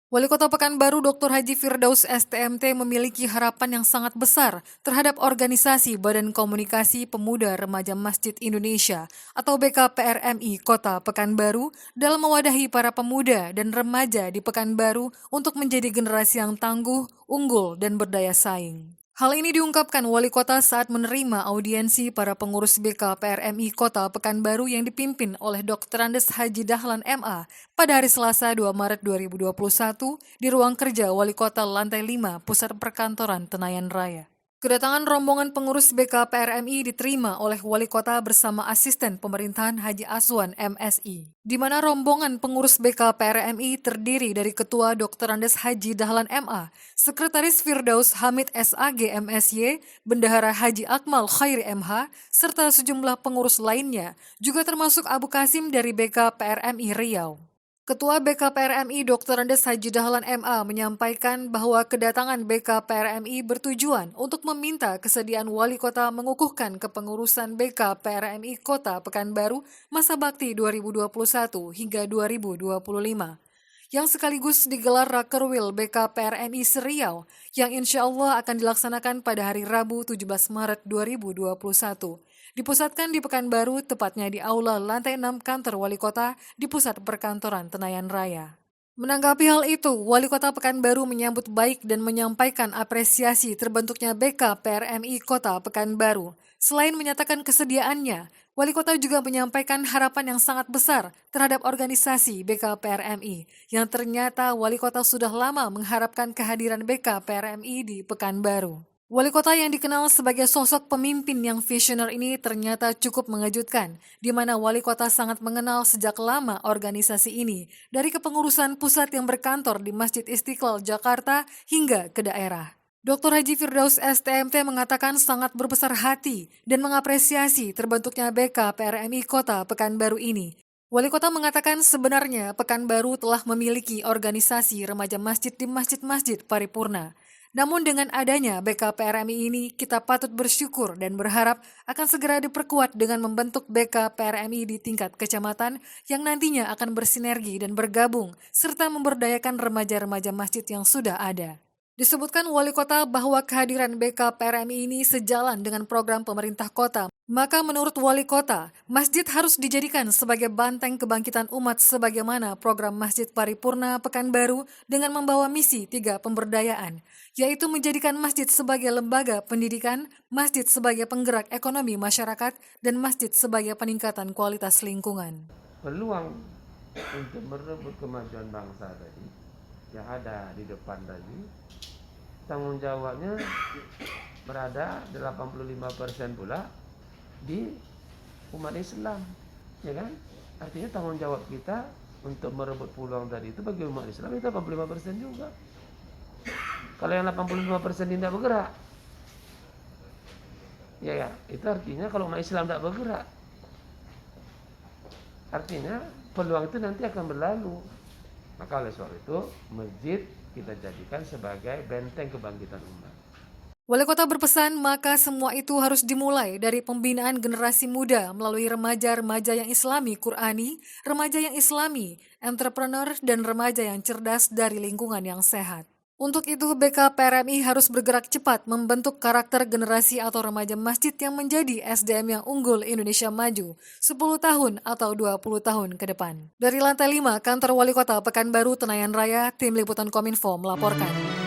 Wali Kota Pekanbaru Dr. Haji Firdaus STMT memiliki harapan yang sangat besar terhadap organisasi Badan Komunikasi Pemuda Remaja Masjid Indonesia atau BKPRMI Kota Pekanbaru dalam mewadahi para pemuda dan remaja di Pekanbaru untuk menjadi generasi yang tangguh, unggul, dan berdaya saing. Hal ini diungkapkan Wali Kota saat menerima audiensi para pengurus BKPRMI Kota Pekanbaru yang dipimpin oleh Dr. Andes Haji Dahlan MA pada hari Selasa 2 Maret 2021 di ruang kerja Wali Kota lantai 5 Pusat Perkantoran Tenayan Raya. Kedatangan rombongan pengurus BKPRMI diterima oleh Wali Kota bersama Asisten Pemerintahan Haji Aswan MSI, di mana rombongan pengurus BKPRMI terdiri dari Ketua Dr. Andes Haji Dahlan MA, Sekretaris Firdaus Hamid SAG MSY, Bendahara Haji Akmal Khairi MH, serta sejumlah pengurus lainnya, juga termasuk Abu Kasim dari BKPRMI Riau. Ketua BKPRMI Dr. Andes Haji Dahlan MA menyampaikan bahwa kedatangan BKPRMI bertujuan untuk meminta kesediaan Wali Kota mengukuhkan kepengurusan BKPRMI Kota Pekanbaru masa bakti 2021 hingga 2025, yang sekaligus digelar Rakerwil BKPRMI Seriau yang insya Allah akan dilaksanakan pada hari Rabu 17 Maret 2021. Dipusatkan di Pekanbaru, tepatnya di Aula lantai 6 kantor Wali Kota di Pusat Perkantoran Tenayan Raya. Menanggapi hal itu, Wali Kota Pekanbaru menyambut baik dan menyampaikan apresiasi terbentuknya BKPRMI Kota Pekanbaru. Selain menyatakan kesediaannya, Wali Kota juga menyampaikan harapan yang sangat besar terhadap organisasi BKPRMI, yang ternyata Wali Kota sudah lama mengharapkan kehadiran BKPRMI di Pekanbaru. Wali Kota yang dikenal sebagai sosok pemimpin yang visioner ini ternyata cukup mengejutkan, di mana Wali Kota sangat mengenal sejak lama organisasi ini, dari kepengurusan pusat yang berkantor di Masjid Istiqlal, Jakarta, hingga ke daerah. Dr. Haji Firdaus STMT mengatakan sangat berbesar hati dan mengapresiasi terbentuknya BKPRMI Kota Pekanbaru ini. Wali Kota mengatakan sebenarnya Pekanbaru telah memiliki organisasi remaja masjid di masjid-masjid paripurna. Namun dengan adanya BKPRMI ini, kita patut bersyukur dan berharap akan segera diperkuat dengan membentuk BKPRMI di tingkat kecamatan yang nantinya akan bersinergi dan bergabung, serta memberdayakan remaja-remaja masjid yang sudah ada. Disebutkan Wali Kota bahwa kehadiran BKPRMI ini sejalan dengan program pemerintah kota. Maka menurut Wali Kota, masjid harus dijadikan sebagai banteng kebangkitan umat sebagaimana program Masjid Paripurna Pekanbaru dengan membawa misi 3 pemberdayaan, yaitu menjadikan masjid sebagai lembaga pendidikan, masjid sebagai penggerak ekonomi masyarakat, dan masjid sebagai peningkatan kualitas lingkungan. Peluang untuk merebut kemajuan bangsa tadi yang ada di depan tadi, tanggung jawabnya berada 85% pula di umat Islam, ya kan? Artinya tanggung jawab kita untuk merebut peluang tadi itu bagi umat Islam itu 85% juga. Kalau yang 85% tidak bergerak, ya itu artinya kalau umat Islam tidak bergerak, artinya peluang itu nanti akan berlalu. Maka oleh sebab itu masjid kita jadikan sebagai benteng kebangkitan umat. Wali Kota berpesan maka semua itu harus dimulai dari pembinaan generasi muda melalui remaja-remaja yang islami Qur'ani, remaja yang islami, entrepreneur, dan remaja yang cerdas dari lingkungan yang sehat. Untuk itu BKPRMI harus bergerak cepat membentuk karakter generasi atau remaja masjid yang menjadi SDM yang unggul Indonesia maju 10 tahun atau 20 tahun ke depan. Dari lantai 5 kantor Wali Kota Pekanbaru Tenayan Raya, Tim Liputan Kominfo melaporkan.